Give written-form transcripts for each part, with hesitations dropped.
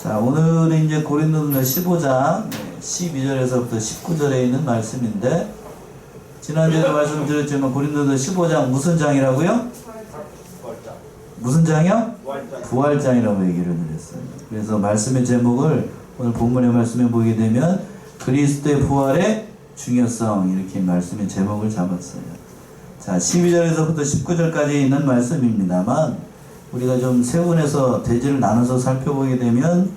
자, 오늘은 이제 고린도전서 15장 12절에서부터 19절에 있는 말씀인데, 지난주에도 말씀드렸지만 고린도전서 15장 무슨 장이라고요? 무슨 장이요? 부활장이라고 얘기를 드렸어요. 그래서 말씀의 제목을 오늘 본문의 말씀에 보게 되면 그리스도의 부활의 중요성, 이렇게 말씀의 제목을 잡았어요. 자, 12절에서부터 19절까지 있는 말씀입니다만 우리가 좀 세분해서 대지를 나눠서 살펴보게 되면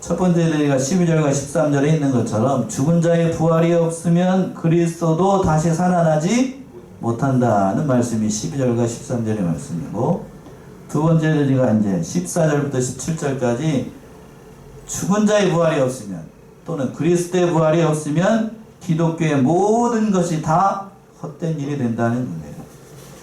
첫 번째 대지가 12절과 13절에 있는 것처럼 죽은 자의 부활이 없으면 그리스도도 다시 살아나지 못한다는 말씀이 12절과 13절의 말씀이고, 두 번째 대지가 이제 14절부터 17절까지 죽은 자의 부활이 없으면 또는 그리스도의 부활이 없으면 기독교의 모든 것이 다 헛된 일이 된다는 거예요.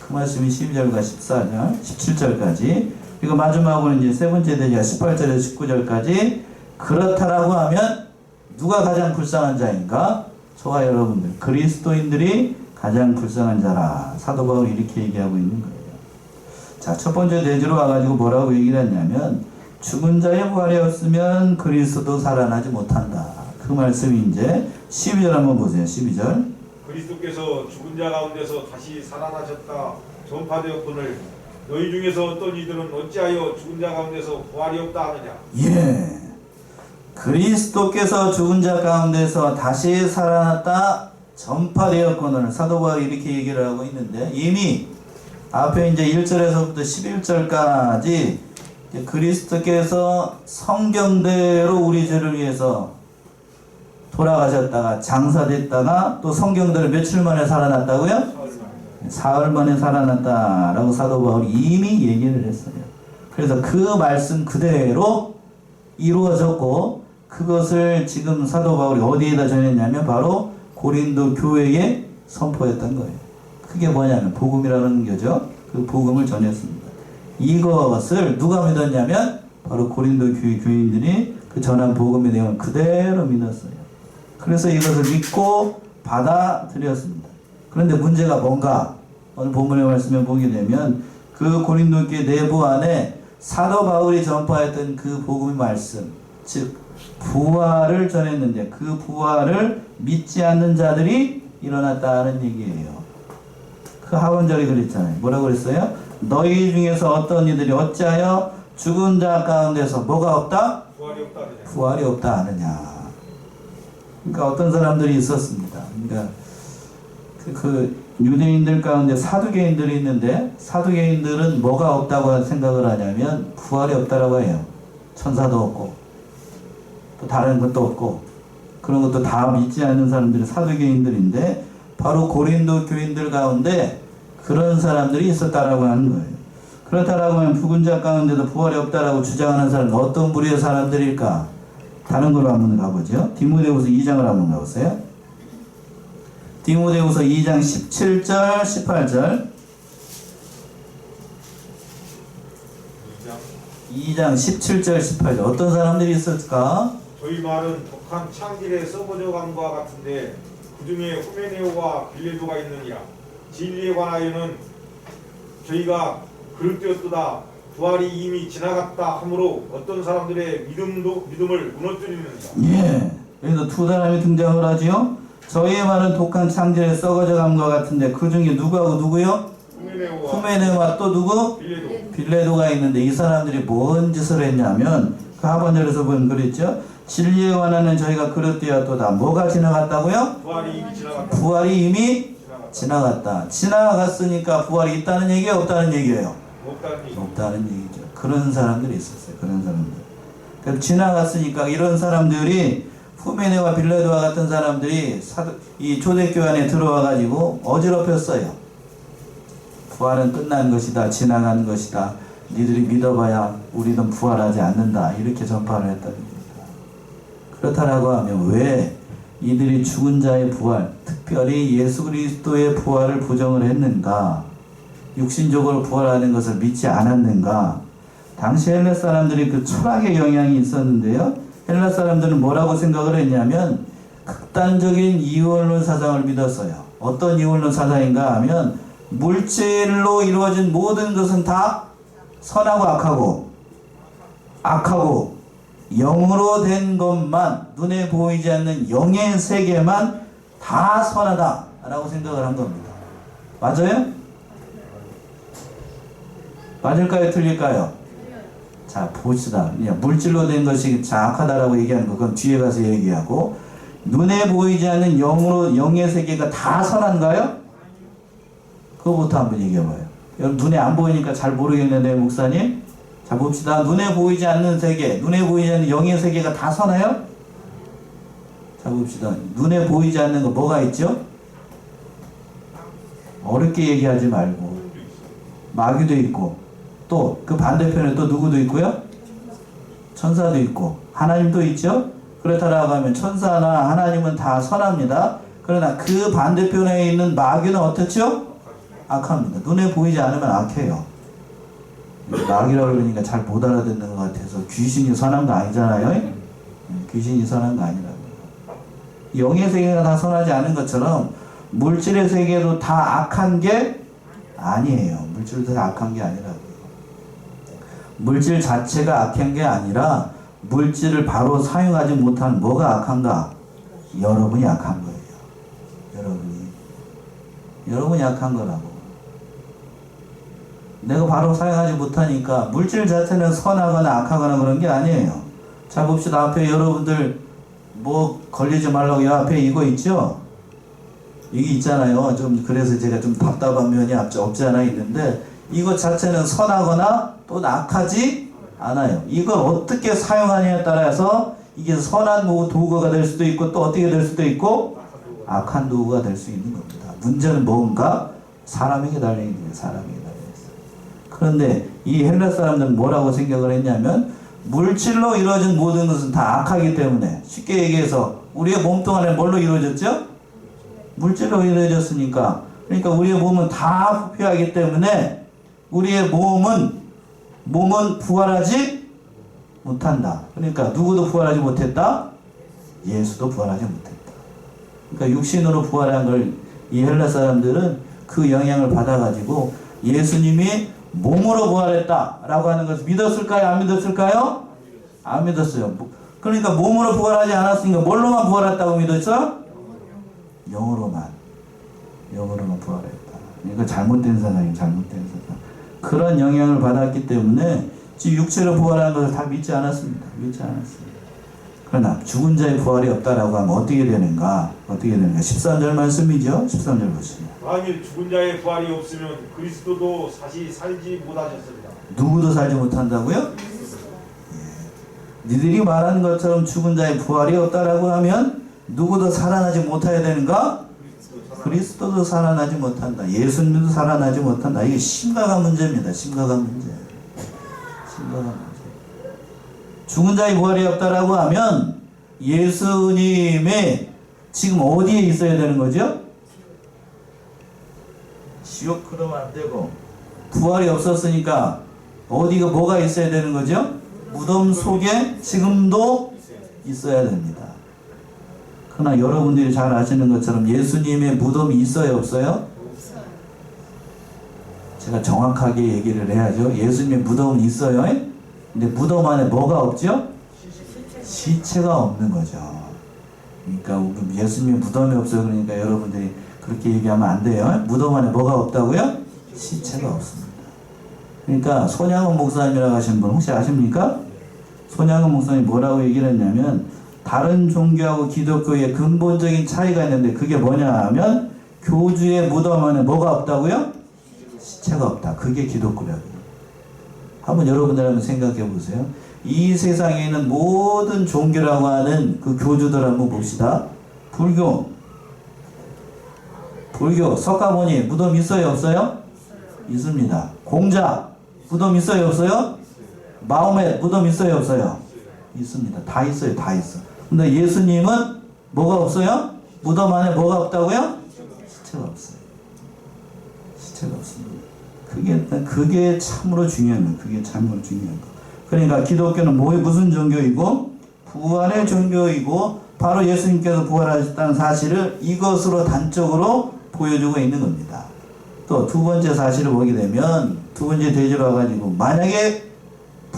그 말씀이 12절과 14절, 17절까지. 그리고 마지막으로 이제 세 번째 대지가 18절에서 19절까지. 그렇다라고 하면 누가 가장 불쌍한 자인가? 저와 여러분들, 그리스도인들이 가장 불쌍한 자라. 사도 바울이 이렇게 얘기하고 있는 거예요. 자, 첫 번째 대지로 와가지고 뭐라고 얘기를 했냐면 죽은 자의 부활이 없으면 그리스도도 살아나지 못한다. 그 말씀이 이제 12절 한번 보세요. 12절. 그리스도께서 죽은 자 가운데서 다시 살아나셨다 전파되었거늘 너희 중에서 어떤 이들은 어찌하여 죽은 자 가운데서 부활이 없다 하느냐. 예, 그리스도께서 죽은 자 가운데서 다시 살아났다 전파되었거늘. 사도 바울이 이렇게 얘기를 하고 있는데, 이미 앞에 이제 1절에서부터 11절까지 그리스도께서 성경대로 우리 죄를 위해서 돌아가셨다가 장사됐다가 또 성경대로 며칠 만에 살아났다고요? 사흘 만에 살아났다라고 사도 바울이 이미 얘기를 했어요. 그래서 그 말씀 그대로 이루어졌고, 그것을 지금 사도 바울이 어디에다 전했냐면 바로 고린도 교회에 선포했던 거예요. 그게 뭐냐면 복음이라는 거죠. 그 복음을 전했습니다. 이것을 누가 믿었냐면 바로 고린도 교회 교인들이 그 전한 복음의 내용을 그대로 믿었어요. 그래서 이것을 믿고 받아들였습니다. 그런데 문제가 뭔가? 오늘 본문의 말씀에 보게 되면 그 고린도 교회 내부 안에 사도 바울이 전파했던 그 복음의 말씀, 즉 부활을 전했는데 그 부활을 믿지 않는 자들이 일어났다는 얘기예요. 그 하원절이 그랬잖아요. 뭐라고 그랬어요? 너희 중에서 어떤 이들이 어찌하여 죽은 자 가운데서 뭐가 없다? 부활이 없다 하느냐. 그러니까 어떤 사람들이 있었습니다. 그러니까 그 유대인들 가운데 사두개인들이 있는데, 사두개인들은 뭐가 없다고 생각을 하냐면 부활이 없다라고 해요. 천사도 없고 또 다른 것도 없고 그런 것도 다 믿지 않는 사람들이 사두개인들인데, 바로 고린도 교인들 가운데 그런 사람들이 있었다라고 하는 거예요. 그렇다라고 하면 죽은 자 가운데도 부활이 없다라고 주장하는 사람은 어떤 부류의 사람들일까? 다른 걸로 한번 가보죠. 디모데후서 2장을 한번 가보세요. 디모데후서 2장 17절, 18절. 2장 17절, 18절. 어떤 사람들이 있었을까? 저희 말은 독한 창길에 썩어져 간 것과 같은데 그 중에 후메네오와 빌레도가 있느니라. 진리에 관하여는 저희가 그릇되었도다 부활이 이미 지나갔다 하므로 어떤 사람들의 믿음을 무너뜨리는다. 예, 여기서 두 사람이 등장을 하지요. 저희의 말은 독한 창질에 썩어져 감과 같은데 그 중에 누구하고 누구요? 후메네오와 또 누구? 빌레도가 있는데 이 사람들이 뭔 짓을 했냐면 그 하반절에서 보면 그랬죠. 진리에 관하는 저희가 그릇되었도다. 뭐가 지나갔다고요? 부활이 이미 지나갔다. 지나갔으니까 부활이 있다는 얘기예요? 없다는 얘기예요? 없다는 얘기죠. 그런 사람들이 있었어요. 그런 사람들. 그래서 지나갔으니까 이런 사람들이 후메네와 빌레도와 같은 사람들이 이 초대교회 안에 들어와가지고 어지럽혔어요. 부활은 끝난 것이다. 지나간 것이다. 니들이 믿어봐야 우리는 부활하지 않는다. 이렇게 전파를 했다는 겁니다. 그렇다라고 하면 왜 이들이 죽은 자의 부활, 특별히 예수 그리스도의 부활을 부정을 했는가? 육신적으로 부활하는 것을 믿지 않았는가? 당시 헬라 사람들이 그 철학의 영향이 있었는데요. 헬라 사람들은 뭐라고 생각을 했냐면 극단적인 이원론 사상을 믿었어요. 어떤 이원론 사상인가 하면 물질로 이루어진 모든 것은 다 선하고 악하고 영으로 된 것만, 눈에 보이지 않는 영의 세계만 다 선하다라고 생각을 한 겁니다. 맞아요? 맞을까요? 틀릴까요? 자, 봅시다. 물질로 된 것이 악하다라고 얘기하는 거, 그건 뒤에 가서 얘기하고, 눈에 보이지 않는 영의 세계가 다 선한가요? 그거부터 한번 얘기해봐요. 여러분, 눈에 안 보이니까 잘 모르겠는데, 목사님? 자, 봅시다. 눈에 보이지 않는 세계, 눈에 보이지 않는 영의 세계가 다 선해요? 자, 봅시다. 눈에 보이지 않는 거 뭐가 있죠? 어렵게 얘기하지 말고. 마귀도 있고, 또 그 반대편에 또 누구도 있고요? 천사도 있고, 하나님도 있죠? 그렇다라고 하면 천사나 하나님은 다 선합니다. 그러나 그 반대편에 있는 마귀는 어떻죠? 악합니다. 눈에 보이지 않으면 악해요. 마귀라고 그러니까 잘 못 알아듣는 것 같아서 귀신이 선한 거 아니잖아요? 귀신이 선한 거 아니라고요. 영의 세계가 다 선하지 않은 것처럼 물질의 세계도 다 악한 게 아니에요. 물질도 다 악한 게 아니라고요. 물질 자체가 악한 게 아니라 물질을 바로 사용하지 못한 뭐가 악한가? 여러분이 악한 거예요. 여러분이 악한 거라고. 내가 바로 사용하지 못하니까 물질 자체는 선하거나 악하거나 그런 게 아니에요. 자, 봅시다. 앞에 여러분들 뭐 걸리지 말라고 이 앞에 이거 있죠? 이게 있잖아요. 좀 그래서 제가 좀 답답한 면이 없지 않아 있는데, 이거 자체는 선하거나 또 악하지 않아요. 이걸 어떻게 사용하느냐에 따라서 이게 선한 도구가 될 수도 있고, 또 어떻게 될 수도 있고 악한 도구가 될 수 있는 겁니다. 문제는 뭔가? 사람에게 달려있는 거예요. 사람에게 달려있어요. 그런데 이 헬라 사람들은 뭐라고 생각을 했냐면, 물질로 이루어진 모든 것은 다 악하기 때문에, 쉽게 얘기해서 우리의 몸뚱 안에 뭘로 이루어졌죠? 물질로 이루어졌으니까, 그러니까 우리의 몸은 다 부패하기 때문에 우리의 몸은 부활하지 못한다. 그러니까 누구도 부활하지 못했다? 예수도 부활하지 못했다. 그러니까 육신으로 부활한 걸 이 헬라 사람들은 그 영향을 받아가지고 예수님이 몸으로 부활했다라고 하는 것을 믿었을까요? 안 믿었을까요? 안 믿었어요. 그러니까 몸으로 부활하지 않았으니까 뭘로만 부활했다고 믿었어? 영으로만 부활했다. 그러니까 잘못된 사상이에요. 잘못된 사상. 그런 영향을 받았기 때문에 지금 육체로 부활한 것을 다 믿지 않았습니다. 그러나 죽은 자의 부활이 없다라고 하면 어떻게 되는가? 13절 말씀이죠. 13절 보시면. 만일 죽은 자의 부활이 없으면 그리스도도 다시 살지 못하셨습니다. 누구도 살지 못한다고요? 니들이 말하는 것처럼 죽은 자의 부활이 없다라고 하면 누구도 살아나지 못해야 되는가? 그리스도도 살아나지 못한다. 예수님도 살아나지 못한다. 이게 심각한 문제입니다. 심각한 문제. 죽은 자의 부활이 없다라고 하면 예수님의 지금 어디에 있어야 되는 거죠? 지옥 그러면 안 되고, 부활이 없었으니까 어디가 뭐가 있어야 되는 거죠? 무덤 속에 지금도 있어야 됩니다. 그러나 여러분들이 잘 아시는 것처럼 예수님의 무덤이 있어요, 없어요? 제가 정확하게 얘기를 해야죠. 예수님의 무덤은 있어요. 근데 무덤 안에 뭐가 없죠? 시체가 없는 거죠. 그러니까 예수님의 무덤이 없어요. 그러니까 여러분들이 그렇게 얘기하면 안 돼요. 무덤 안에 뭐가 없다고요? 시체가 없습니다. 그러니까 손양은 목사님이라고 하시는 분 혹시 아십니까? 손양은 목사님이 뭐라고 얘기를 했냐면, 다른 종교하고 기독교의 근본적인 차이가 있는데 그게 뭐냐 하면, 교주의 무덤 안에 뭐가 없다고요? 시체가 없다. 그게 기독교라고요. 한번 여러분들 한번 생각해 보세요. 이 세상에 있는 모든 종교라고 하는 그 교주들 한번 봅시다. 불교 석가모니 무덤 있어요, 없어요? 있습니다. 공자 무덤 있어요, 없어요? 마호멧 무덤 있어요, 없어요? 있습니다. 다 있어요. 근데 예수님은 뭐가 없어요? 무덤 안에 뭐가 없다고요? 시체가 없어요. 시체가 없습니다. 그게 참으로 중요한 거예요. 그게 참으로 중요한 거. 그러니까 기독교는 무슨 종교이고? 부활의 종교이고, 바로 예수님께서 부활하셨다는 사실을 이것으로 단적으로 보여주고 있는 겁니다. 또 두 번째 사실을 보게 되면, 두 번째 대지로 와가지고, 만약에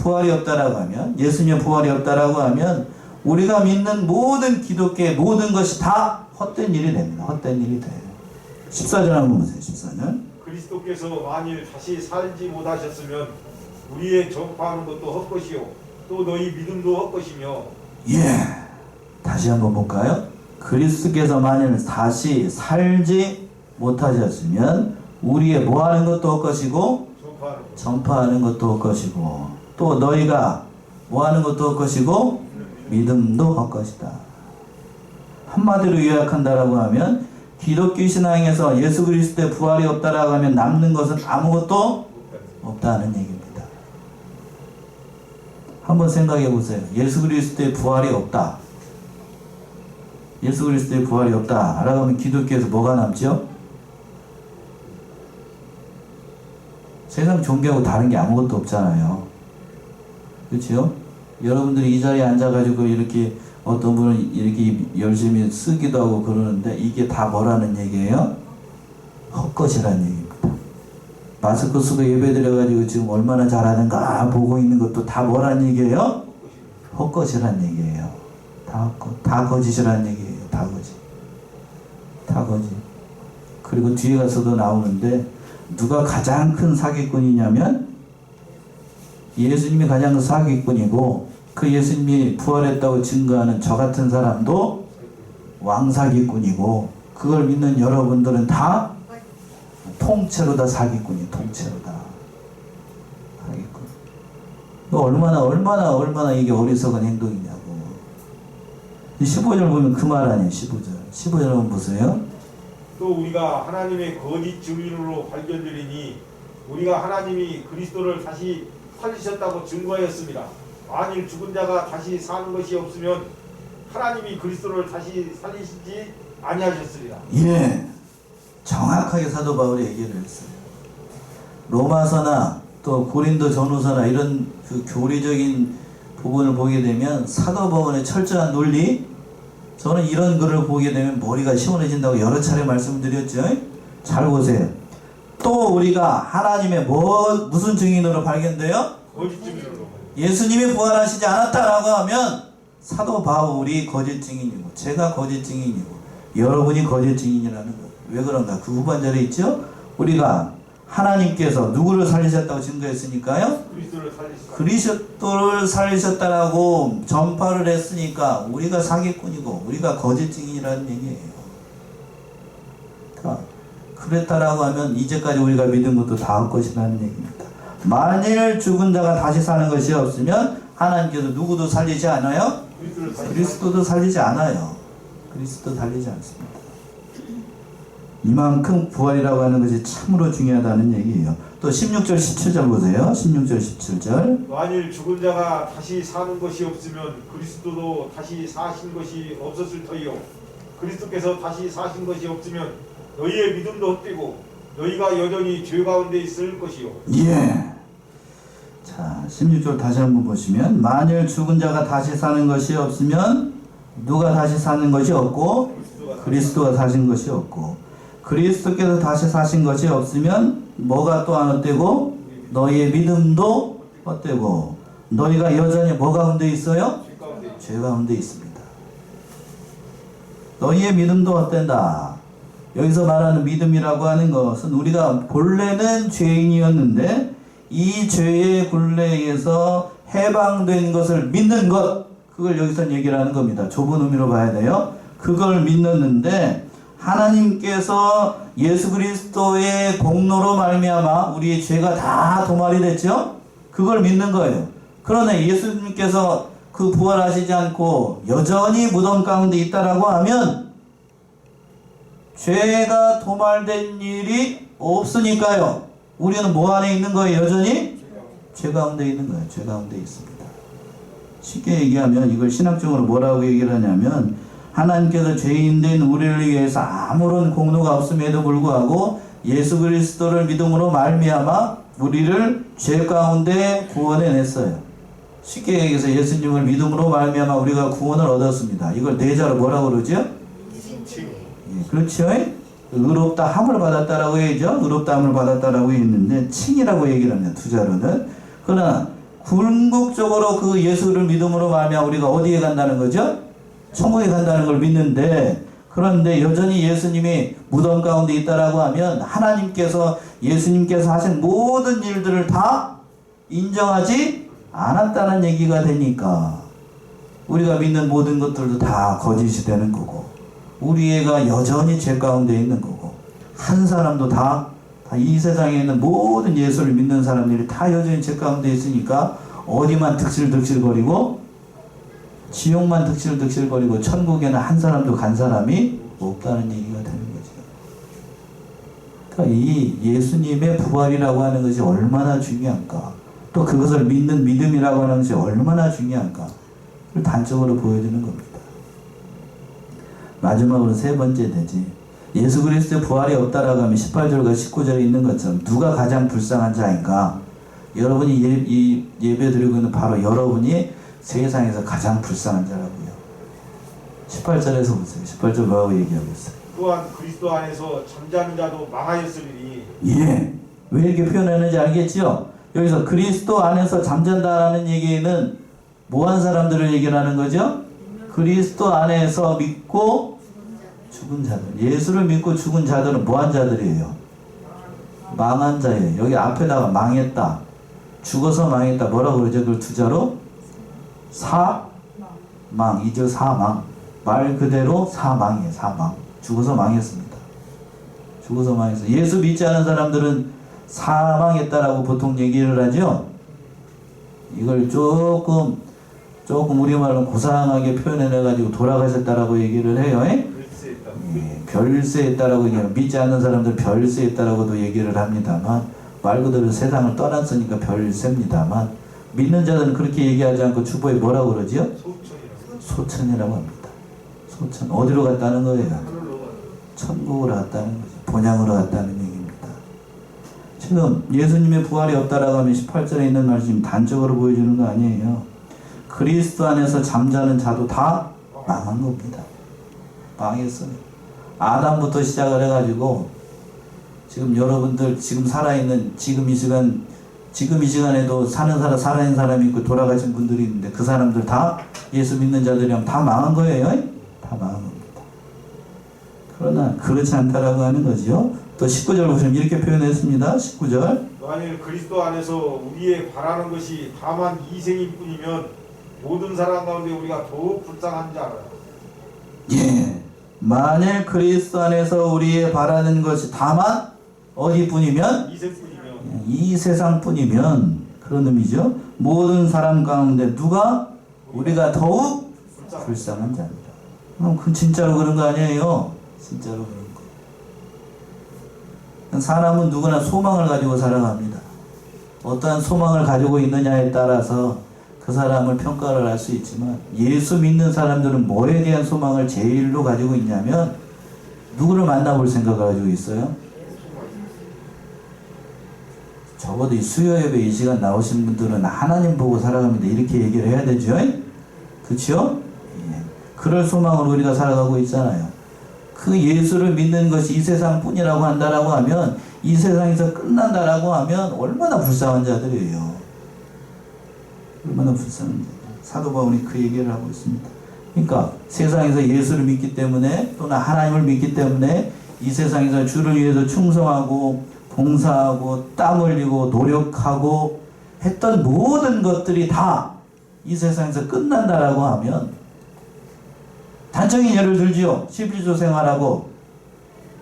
부활이 없다라고 하면, 예수님의 부활이 없다라고 하면 우리가 믿는 모든 기독교의 모든 것이 다 헛된 일이 됩니다. 헛된 일이 돼요. 14절 한번 보세요. 14절. 그리스도께서 만일 다시 살지 못하셨으면 우리의 전파하는 것도 헛것이요 또 너희 믿음도 헛것이며. 예. 다시 한번 볼까요? 그리스도께서 만일 다시 살지 못하셨으면 우리의 뭐하는 것도 헛것이고 전파하는 것도 헛것이고 또 너희가 뭐하는 것도 헛것이고 믿음도 헛것이다. 한마디로 요약한다라고 하면 기독교 신앙에서 예수 그리스도의 부활이 없다라고 하면 남는 것은 아무것도 없다는 얘기입니다. 한번 생각해 보세요. 예수 그리스도의 부활이 없다. 예수 그리스도의 부활이 없다 라고 하면 기독교에서 뭐가 남죠? 세상 종교하고 다른 게 아무것도 없잖아요. 그렇죠? 여러분들이 이 자리에 앉아가지고 이렇게 어떤 분은 이렇게 열심히 쓰기도 하고 그러는데 이게 다 뭐라는 얘기예요? 헛것이라는 얘기입니다. 마스크 쓰고 예배 드려가지고 지금 얼마나 잘하는가 보고 있는 것도 다 뭐라는 얘기예요? 헛것이라는 얘기예요. 다 헛것, 다 거짓이라는 얘기예요. 다 거짓. 다 거짓. 그리고 뒤에 가서도 나오는데 누가 가장 큰 사기꾼이냐면 예수님이 가장 큰 사기꾼이고 그 예수님이 부활했다고 증거하는 저 같은 사람도 왕사기꾼이고 그걸 믿는 여러분들은 다 통째로 다 사기꾼이에요. 통째로 다 사기꾼. 얼마나 이게 어리석은 행동이냐고. 15절 보면 그 말 아니에요. 15절 한번 보세요. 또 우리가 하나님의 거짓 증인으로 발견되리니 우리가 하나님이 그리스도를 다시 살리셨다고 증거하였습니다. 만일 죽은 자가 다시 사는 것이 없으면 하나님이 그리스도를 다시 살리시지 아니하셨으리라. 예, 정확하게 사도 바울이 얘기를 했어요. 로마서나 또 고린도 전후서나 이런 그 교리적인 부분을 보게 되면 사도 바울의 철저한 논리, 저는 이런 글을 보게 되면 머리가 시원해진다고 여러 차례 말씀드렸죠. 잘 보세요. 또 우리가 하나님의 무슨 증인으로 발견돼요? 거짓 증인으로. 예수님이 부활하시지 않았다라고 하면 사도 바울이 거짓 증인이고 제가 거짓 증인이고 여러분이 거짓 증인이라는 거예요. 왜 그런가? 그 후반절에 있죠. 우리가 하나님께서 누구를 살리셨다고 증거했으니까요? 그리스도를 살리셨다라고 전파를 했으니까 우리가 사기꾼이고 우리가 거짓 증인이라는 얘기예요. 그러니까 그랬다라고 하면 이제까지 우리가 믿은 것도 다 헛것이라는 얘기입니다. 만일 죽은 자가 다시 사는 것이 없으면 하나님께서 누구도 살리지 않아요? 그리스도도 살리지 않아요. 그리스도 살리지 않습니다. 이만큼 부활이라고 하는 것이 참으로 중요하다는 얘기예요. 또 16절 17절 보세요. 16절 17절. 만일 죽은 자가 다시 사는 것이 없으면 그리스도도 다시 사신 것이 없었을 터이요 그리스도께서 다시 사신 것이 없으면 너희의 믿음도 헛되고 너희가 여전히 죄 가운데 있을 것이요. 예. 자, 16절 다시 한번 보시면 만일 죽은 자가 다시 사는 것이 없으면 누가 다시 사는 것이 없고 그리스도가 사신 것이 없고 그리스도께서 다시 사신 것이 없으면 뭐가 또한 헛되고 너희의 믿음도 헛되고 너희가 여전히 뭐 가운데 있어요? 죄 가운데 있습니다. 너희의 믿음도 헛된다. 여기서 말하는 믿음이라고 하는 것은 우리가 본래는 죄인이었는데 이 죄의 굴레에서 해방된 것을 믿는 것, 그걸 여기서 얘기를 하는 겁니다. 좁은 의미로 봐야 돼요. 그걸 믿는데 하나님께서 예수 그리스도의 공로로 말미암아 우리의 죄가 다 도말이 됐죠? 그걸 믿는 거예요. 그러나 예수님께서 그 부활하시지 않고 여전히 무덤 가운데 있다라고 하면 죄가 도말된 일이 없으니까요. 우리는 뭐 안에 있는 거예요? 여전히? 죄 가운데 있는 거예요. 죄 가운데 있습니다. 쉽게 얘기하면 이걸 신학적으로 뭐라고 얘기를 하냐면 하나님께서 죄인된 우리를 위해서 아무런 공로가 없음에도 불구하고 예수 그리스도를 믿음으로 말미암아 우리를 죄 가운데 구원해냈어요. 쉽게 얘기해서 예수님을 믿음으로 말미암아 우리가 구원을 얻었습니다. 이걸 내자로 뭐라고 그러죠? 예, 그렇죠? 의롭다 함을 받았다라고 얘기죠. 의롭다 함을 받았다라고 했는데 칭이라고 얘기를 합니다. 두 자로는. 그러나 궁극적으로 그 예수를 믿음으로 말미암아 우리가 어디에 간다는 거죠? 천국에 간다는 걸 믿는데, 그런데 여전히 예수님이 무덤 가운데 있다라고 하면 하나님께서 예수님께서 하신 모든 일들을 다 인정하지 않았다는 얘기가 되니까 우리가 믿는 모든 것들도 다 거짓이 되는 거고, 우리 애가 여전히 죄 가운데 있는 거고, 한 사람도 다 이 세상에 있는 모든 예수를 믿는 사람들이 다 여전히 죄 가운데 있으니까 어디만 득실득실거리고 지옥만 득실득실거리고 천국에는 한 사람도 간 사람이 없다는 얘기가 되는 거죠. 그러니까 이 예수님의 부활이라고 하는 것이 얼마나 중요한가, 또 그것을 믿는 믿음이라고 하는 것이 얼마나 중요한가 를 단적으로 보여주는 겁니다. 마지막으로 세 번째 되지, 예수 그리스도의 부활이 없다라고 하면 18절과 19절에 있는 것처럼 누가 가장 불쌍한 자인가? 여러분이 이 예배 드리고 있는 바로 여러분이 세상에서 가장 불쌍한 자라고요. 18절에서 보세요. 18절 뭐라고 얘기하고 있어요? 또한 그리스도 안에서 잠자는 자도 망하였으리니. 예. 왜 이렇게 표현했는지 알겠죠? 여기서 그리스도 안에서 잠잔다라는 얘기는 뭐한 사람들을 얘기하는 거죠? 그리스도 안에서 믿고 죽은 자들. 예수를 믿고 죽은 자들은 뭐한 자들이에요? 망한 자예요. 여기 앞에다가 망했다, 죽어서 망했다, 뭐라고 그러죠? 그걸 두자로 사망, 이죠. 사망. 말 그대로 사망이에요. 사망. 죽어서 망했습니다. 죽어서 망했어요. 예수 믿지 않은 사람들은 사망했다라고 보통 얘기를 하죠. 이걸 조금 우리말로 고상하게 표현해내가지고 돌아가셨다라고 얘기를 해요. 별세했다라고 얘기해요. 믿지 않는 사람들 별세했다라고도 얘기를 합니다만, 말 그대로 세상을 떠났으니까 별세입니다만, 믿는 자들은 그렇게 얘기하지 않고 주보에 뭐라고 그러지요? 소천이라고 합니다. 소천. 어디로 갔다는 거예요? 천국으로 갔다는 거죠. 본향으로 갔다는 얘기입니다. 지금 예수님의 부활이 없다라고 하면 18절에 있는 말씀이 단적으로 보여주는 거 아니에요. 그리스도 안에서 잠자는 자도 다 망한 겁니다. 망했어요. 아담부터 시작을 해가지고 지금 여러분들 지금 살아있는 지금 이 시간에도 살아있는 사람이 있고 돌아가신 분들이 있는데 그 사람들 다 예수 믿는 자들이랑 다 망한 거예요. 다 망한 겁니다. 그러나 그렇지 않다라고 하는 거죠. 또 19절 보시면 이렇게 표현했습니다. 19절. 만일 그리스도 안에서 우리의 바라는 것이 다만 이생일 뿐이면 모든 사람 가운데 우리가 더욱 불쌍한 자 알아요. 예. 만일 그리스도 안에서 우리의 바라는 것이 다만 어디뿐이면? 이생뿐이면. 이 세상뿐이면, 그런 의미죠. 모든 사람 가운데 누가? 우리가 더욱 불쌍한 자입니다. 그럼 그 진짜로 그런 거 아니에요? 진짜로 그런 거. 사람은 누구나 소망을 가지고 살아갑니다. 어떠한 소망을 가지고 있느냐에 따라서 그 사람을 평가를 할 수 있지만, 예수 믿는 사람들은 뭐에 대한 소망을 제일로 가지고 있냐면 누구를 만나볼 생각을 가지고 있어요? 적어도 이 수요예배 이 시간 나오신 분들은 하나님 보고 살아갑니다. 이렇게 얘기를 해야 되죠? 그렇죠? 예. 그럴 소망으로 우리가 살아가고 있잖아요. 그 예수를 믿는 것이 이 세상뿐이라고 한다라고 하면, 이 세상에서 끝난다라고 하면 얼마나 불쌍한 자들이에요. 얼마나 불쌍한 자들. 사도 바울이 그 얘기를 하고 있습니다. 그러니까 세상에서 예수를 믿기 때문에, 또는 하나님을 믿기 때문에 이 세상에서 주를 위해서 충성하고 봉사하고 땀 흘리고 노력하고 했던 모든 것들이 다 이 세상에서 끝난다라고 하면, 단적인 예를 들지요. 11조 생활하고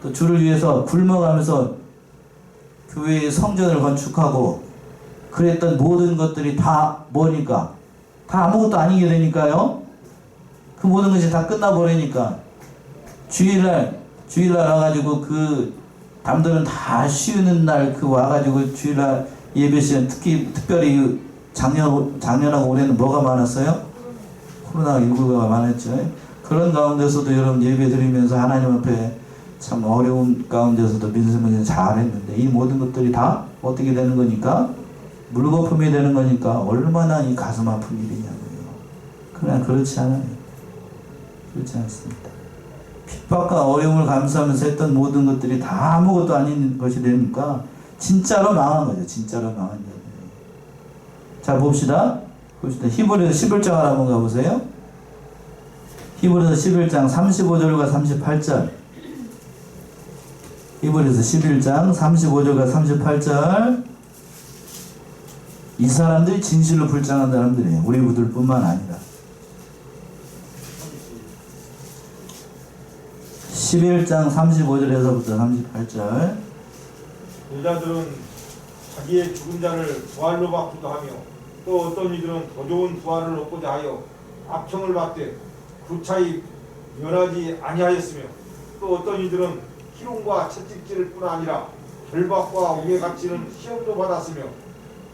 또 주를 위해서 굶어가면서 교회의 성전을 건축하고 그랬던 모든 것들이 다 뭐니까? 다 아무것도 아니게 되니까요. 그 모든 것이 다 끝나버리니까 주일날 와가지고 그 남들은 다 쉬는 날 그 와가지고 주일날 예배 시간 특별히 작년하고 올해는 뭐가 많았어요? 코로나19가 많았죠. 그런 가운데서도 여러분 예배 드리면서 하나님 앞에 참 어려운 가운데서도 민수문제 잘했는데, 이 모든 것들이 다 어떻게 되는 거니까? 물거품이 되는 거니까 얼마나 이 가슴 아픈 일이냐고요. 그러나 그렇지 않아요. 그렇지 않습니다. 핍박과 어려움을 감수하면서 했던 모든 것들이 다 아무것도 아닌 것이 되니까 진짜로 망한 거죠. 진짜로 망한 자들. 자, 봅시다. 히브리서 11장 한번 가보세요. 히브리서 11장 35절과 38절. 히브리서 11장 35절과 38절. 이 사람들이 진실로 불장한 사람들이에요. 우리 부들뿐만 아니라. 11장 35절에서부터 38절. 여자들은 자기의 죽은 자를 부활로 받기도 하며 또 어떤 이들은 더 좋은 부활을 얻고자 하여 악평을 받되 그 차이 면하지 아니하였으며 또 어떤 이들은 희롱과 채찍질을 뿐 아니라 결박과 옥에 갇히는 시험도 받았으며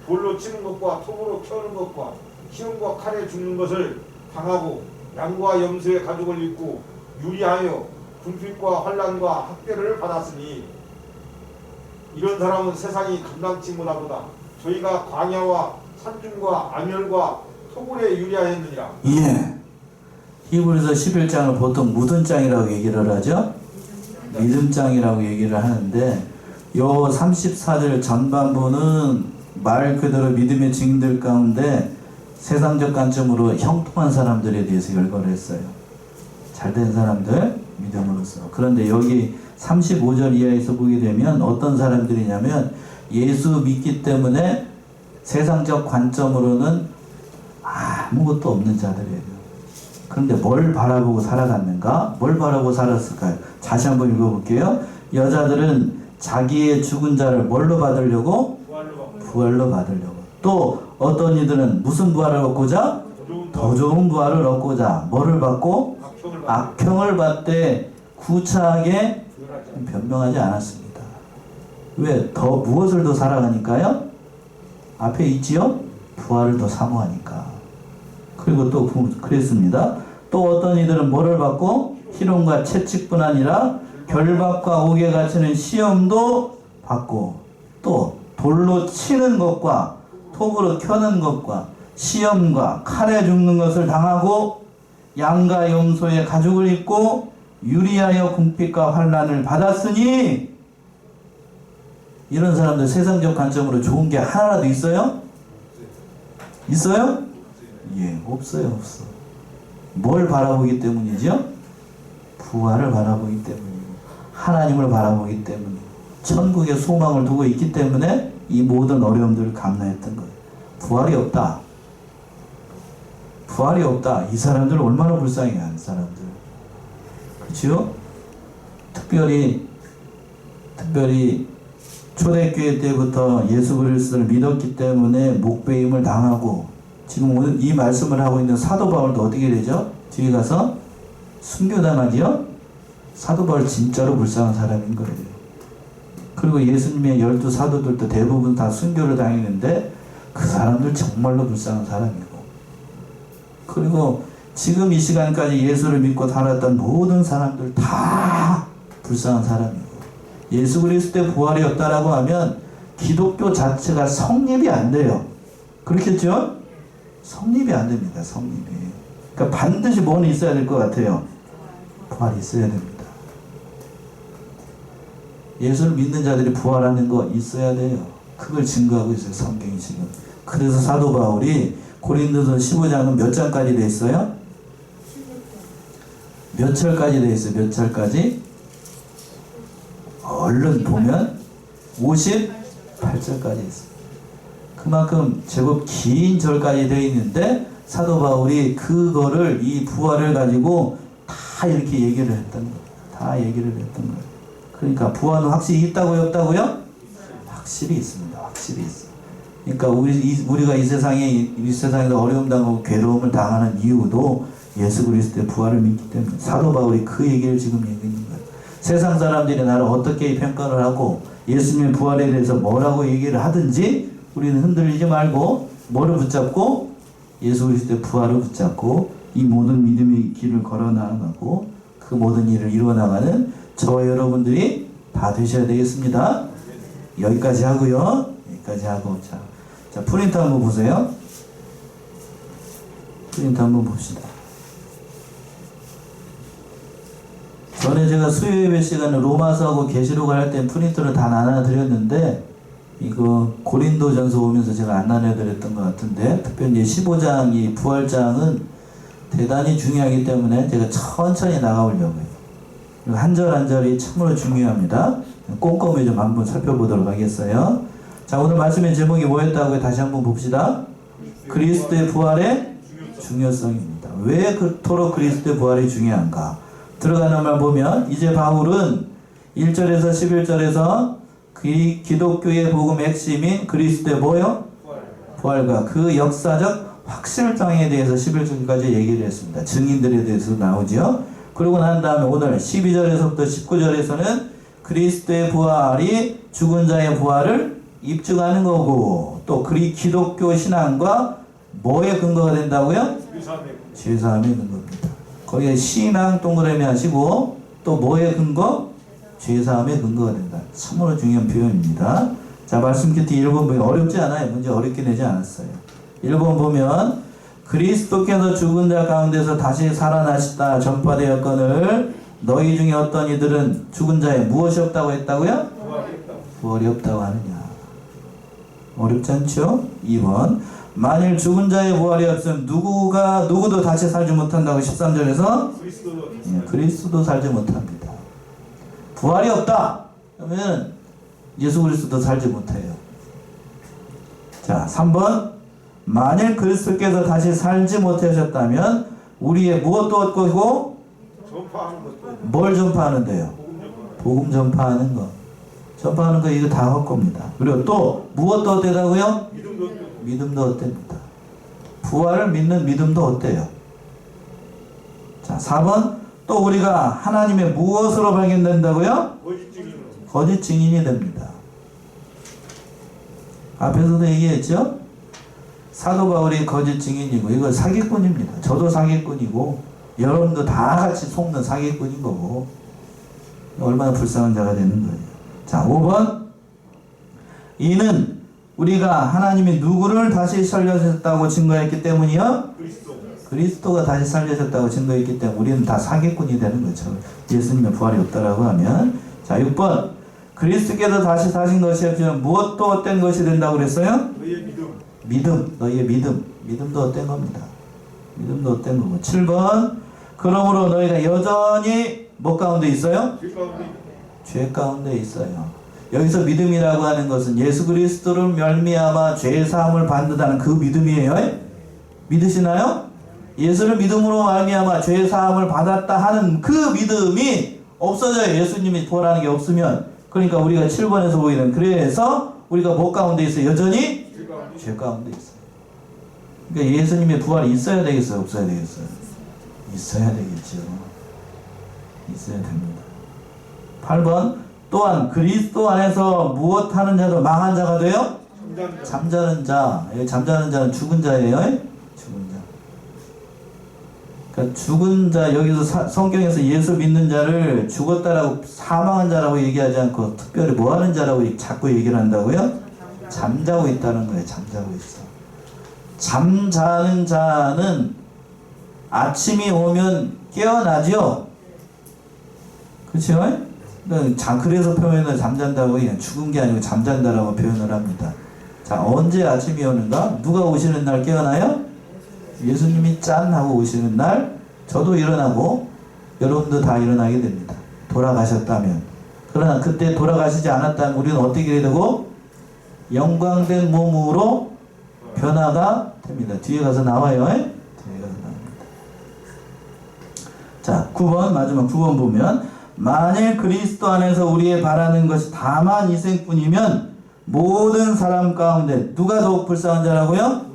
돌로 치는 것과 톱으로 켜는 것과 시험과 칼에 죽는 것을 당하고 양과 염소의 가죽을 입고 유리하여 궁핍과 환난과 학대를 받았으니 이런 사람은 세상이 감당치 못하도다. 저희가 광야와 산중과 암열과 토굴에 유리하였느니라. 예. 히브리서 11장을 보통 무든장이라고 얘기를 하죠. 믿음장이라고 얘기를 하는데 요 34절 전반부는 말 그대로 믿음의 증인들 가운데 세상적 관점으로 형통한 사람들에 대해서 열거를 했어요. 잘된 사람들 믿음으로써. 그런데 여기 35절 이하에서 보게 되면 어떤 사람들이냐면 예수 믿기 때문에 세상적 관점으로는 아무것도 없는 자들이에요. 그런데 뭘 바라보고 살아갔는가? 뭘 바라보고 살았을까요? 다시 한번 읽어볼게요. 여자들은 자기의 죽은 자를 뭘로 받으려고? 부활로 받으려고. 또 어떤 이들은 무슨 부활을 얻고자? 더 좋은 부활을 얻고자. 뭐를 받고? 악평을 받되 구차하게 변명하지 않았습니다. 왜? 더 무엇을 더 살아가니까요? 앞에 있지요? 부활을 더 사모하니까. 그리고 또 그랬습니다. 또 어떤 이들은 뭐를 받고? 희롱과 채찍뿐 아니라 결박과 옥에 갇히는 시험도 받고 또 돌로 치는 것과 톱으로 켜는 것과 시험과 칼에 죽는 것을 당하고 양과 염소의 가죽을 입고 유리하여 궁핍과 환난을 받았으니 이런 사람들 세상적 관점으로 좋은 게 하나라도 있어요? 있어요? 예, 없어요, 없어. 뭘 바라보기 때문이죠? 부활을 바라보기 때문이고 하나님을 바라보기 때문이고 천국의 소망을 두고 있기 때문에 이 모든 어려움들을 감내했던 거예요. 부활이 없다. 부활이 없다. 이 사람들 얼마나 불쌍해요, 이 사람들. 그렇죠? 특별히 초대교회 때부터 예수 그리스도를 믿었기 때문에 목배임을 당하고 지금 오늘 이 말씀을 하고 있는 사도 바울도 어떻게 되죠? 뒤에 가서 순교당하지요? 사도 바울 진짜로 불쌍한 사람인 거예요. 그리고 예수님의 12 사도들도 대부분 다 순교를 당했는데 그 사람들 정말로 불쌍한 사람이고 그리고 지금 이 시간까지 예수를 믿고 살았던 모든 사람들 다 불쌍한 사람이고 예수 그리스도의 부활이 없다라고 하면 기독교 자체가 성립이 안 돼요. 그렇겠죠? 성립이 안 됩니다. 성립이. 그러니까 반드시 뭐는 있어야 될 것 같아요. 부활이 있어야 됩니다. 예수를 믿는 자들이 부활하는 거 있어야 돼요. 그걸 증거하고 있어요. 성경이 지금. 그래서 사도 바울이 고린도서 15장은 몇 장까지 돼 있어요? 몇 절까지 돼 있어요? 몇 절까지? 얼른 보면 58절까지 있어요. 그만큼 제법 긴 절까지 되어 있는데 사도 바울이 그거를 이 부활을 가지고 다 이렇게 얘기를 했던 거예요. 다 얘기를 했던 거예요. 그러니까 부활은 확실히 있다고요? 없다고요? 확실히 있습니다. 확실히 있어요. 그러니까 우리가 이 세상에서 어려움 당하고 괴로움을 당하는 이유도 예수 그리스도의 부활을 믿기 때문에 사도 바울이 그 얘기를 지금 얘기하는 거예요. 세상 사람들이 나를 어떻게 평가를 하고 예수님의 부활에 대해서 뭐라고 얘기를 하든지 우리는 흔들리지 말고 뭐를 붙잡고 예수 그리스도의 부활을 붙잡고 이 모든 믿음의 길을 걸어 나가고 그 모든 일을 이루어 나가는 저와 여러분들이 다 되셔야 되겠습니다. 여기까지 하고요. 여기까지 하고 자 프린트 한번 보세요. 프린트 한번 봅시다. 전에 제가 수요예배 시간에 로마서하고 계시록을 할 때 프린트를 다 나눠드렸는데 이거 고린도전서 오면서 제가 안 나눠드렸던 것 같은데, 특별히 이제 15장 이 부활장은 대단히 중요하기 때문에 제가 천천히 나가보려고요. 한 절 한 절이 참으로 중요합니다. 꼼꼼히 좀 한번 살펴보도록 하겠어요. 자, 오늘 말씀의 제목이 뭐였다고요? 다시 한번 봅시다. 그리스도의 부활의 중요성입니다. 왜 그토록 그리스도의 부활이 중요한가? 들어가는 말 보면 이제 바울은 1절에서 11절에서 기독교의 복음 핵심인 그리스도의 뭐요? 부활과 그 역사적 확실성에 대해서 11절까지 얘기를 했습니다. 증인들에 대해서 나오죠. 그러고 난 다음에 오늘 12절에서부터 19절에서는 그리스도의 부활이 죽은 자의 부활을 입증하는 거고, 또 기독교 신앙과 뭐에 근거가 된다고요? 죄사함의 근거입니다. 거기에 신앙 동그라미 하시고, 또 뭐에 근거? 죄사함의 근거가 된다. 참으로 중요한 표현입니다. 자, 말씀 끝에 1번 보면 어렵지 않아요. 문제 어렵게 내지 않았어요. 1번 보면 그리스도께서 죽은 자 가운데서 다시 살아나시다 전파되었거늘 너희 중에 어떤 이들은 죽은 자에 무엇이 없다고 했다고요? 부활이 없다고 하느냐. 어렵지 않죠? 2번 만일 죽은 자의 부활이 없으면 누구도 다시 살지 못한다고 13절에서 그리스도 살지 못합니다. 부활이 없다 그러면 예수 그리스도 살지 못해요. 자, 3번 만일 그리스도께서 다시 살지 못하셨다면 우리의 무엇도 얻고 뭘 전파하는데요? 복음 전파하는 거. 전파하는 거 이거 다 할 겁니다. 그리고 또 무엇도 어때다고요? 믿음도 어때입니다. 부활을 믿는 믿음도 어때요? 자, 4번 또 우리가 하나님의 무엇으로 발견된다고요? 거짓 증인이 됩니다. 앞에서도 얘기했죠? 사도 바울이 거짓 증인이고 이거 사기꾼입니다. 저도 사기꾼이고 여러분도 다 같이 속는 사기꾼인 거고 얼마나 불쌍한 자가 되는 거예요. 자, 5번 이는 우리가 하나님이 누구를 다시 살려주셨다고 증거했기 때문이요? 그리스도가 다시 살려졌다고 증거했기 때문에 우리는 다 사기꾼이 되는 거죠. 예수님의 부활이 없다라고 하면. 자, 6번 그리스도께서 다시 사신 것이 없으면 무엇도 헛된 것이 된다고 그랬어요? 너희의 믿음도 헛된 겁니다. 믿음도 헛된 거고. 7번 그러므로 너희가 여전히 뭐 가운데 있어요? 죄 가운데 있어요. 여기서 믿음이라고 하는 것은 예수 그리스도를 멸미암아 죄 사함을 받는다는 그 믿음이에요. 믿으시나요? 예수를 믿음으로 말미암아 죄 사함을 받았다 하는 그 믿음이 없어져요. 예수님이 부활하는 게 없으면. 그러니까 우리가 7번에서 보이는 그래서 우리가 뭐 가운데 있어요? 여전히 죄 가운데 있어요. 그러니까 예수님의 부활이 있어야 되겠어요? 없어야 되겠어요? 있어야 되겠죠. 있어야 됩니다. 8번 또한 그리스도 안에서 무엇 하는 자도 망한 자가 돼요? 잠자는 자. 잠자는 자는 죽은 자예요. 죽은 자. 그러니까 죽은 자, 여기서 성경에서 예수 믿는 자를 죽었다라고 사망한 자라고 얘기하지 않고 특별히 뭐 하는 자라고 자꾸 얘기를 한다고요? 잠자고 있다는 거예요. 잠자고 있어. 잠자는 자는 아침이 오면 깨어나죠? 그렇죠? 그래서 표현을 잠잔다고 그냥 죽은 게 아니고 잠잔다라고 표현을 합니다. 자, 언제 아침이 오는가? 누가 오시는 날 깨어나요? 예수님이 짠 하고 오시는 날 저도 일어나고 여러분도 다 일어나게 됩니다. 돌아가셨다면. 그러나 그때 돌아가시지 않았다면 우리는 어떻게 되고? 영광된 몸으로 변화가 됩니다. 뒤에 가서 나와요. 뒤에 가서 나옵니다. 자, 9번 마지막 9번 보면 만일 그리스도 안에서 우리의 바라는 것이 다만 이생뿐이면 모든 사람 가운데 누가 더욱 불쌍한 자라고요?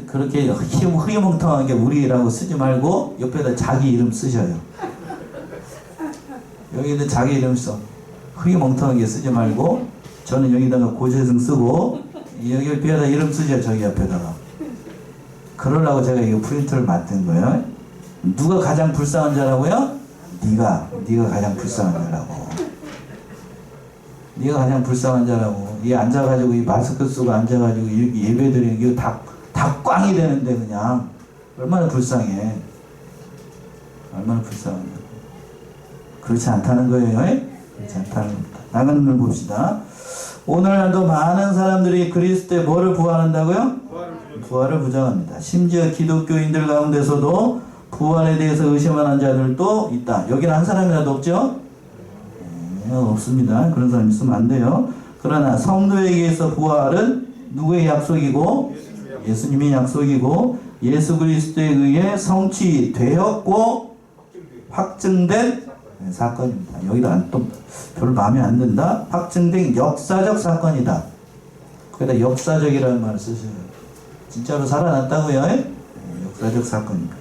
그렇게 흐리멍텅하게 우리라고 쓰지 말고 옆에다 자기 이름 쓰셔요. 여기는 자기 이름 써. 흐리멍텅하게 쓰지 말고 저는 여기다가 고재승 쓰고 여기 옆에다 이름 쓰죠. 저기 옆에다가. 그러려고 제가 이거 프린터를 만든 거예요. 누가 가장 불쌍한 자라고요? 네가 가장 불쌍한 자라고. 네가 가장 불쌍한 자라고. 이 앉아가지고 이 마스크 쓰고 앉아가지고 이렇게 예배드리는 게 다 꽝이 되는데 그냥 얼마나 불쌍해. 얼마나 불쌍하냐고. 그렇지 않다는 거예요. 그렇지 않다는 겁니다. 나가는 걸 봅시다. 오늘날도 많은 사람들이 그리스도의 뭐를 부활한다고요? 부활을 주죠. 부활을 부정합니다. 심지어 기독교인들 가운데서도 부활에 대해서 의심하는 자들도 있다. 여기는 한 사람이라도 없죠? 없습니다. 그런 사람 있으면 안 돼요. 그러나 성도에게 있어 부활은 누구의 약속이고? 예수님의 약속이고 예수 그리스도에 의해 성취되었고 확증된 사건입니다. 여기다 또 별로 마음에 안 든다. 확증된 역사적 사건이다. 거기다 역사적이라는 말을 쓰셔요. 진짜로 살아났다고요? 역사적 사건입니다.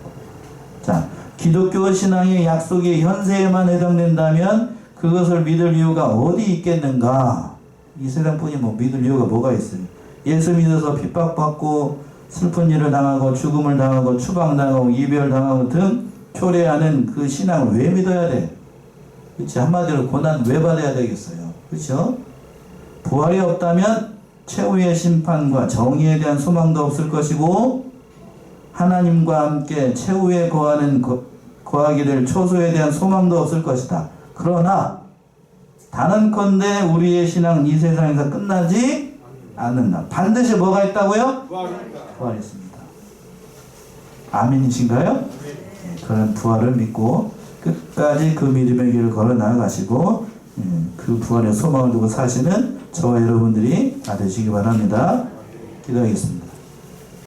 자, 기독교 신앙의 약속이 현세에만 해당된다면 그것을 믿을 이유가 어디 있겠는가? 이 세상뿐이 뭐 믿을 이유가 뭐가 있어요? 예수 믿어서 핍박받고 슬픈 일을 당하고 죽음을 당하고 추방당하고 이별당하고 등 초래하는 그 신앙을 왜 믿어야 돼? 그렇지? 한마디로 고난 왜 받아야 되겠어요? 그렇죠? 부활이 없다면 최후의 심판과 정의에 대한 소망도 없을 것이고 하나님과 함께 최후에 거하게 될 초소에 대한 소망도 없을 것이다. 그러나 단언컨대 우리의 신앙은 이 세상에서 끝나지 않는다. 반드시 뭐가 있다고요? 부활이 있습니다. 아멘이신가요? 네, 그런 부활을 믿고 끝까지 그 믿음의 길을 걸어 나아가시고 그 부활의 소망을 두고 사시는 저와 여러분들이 다 되시기 바랍니다. 기도하겠습니다.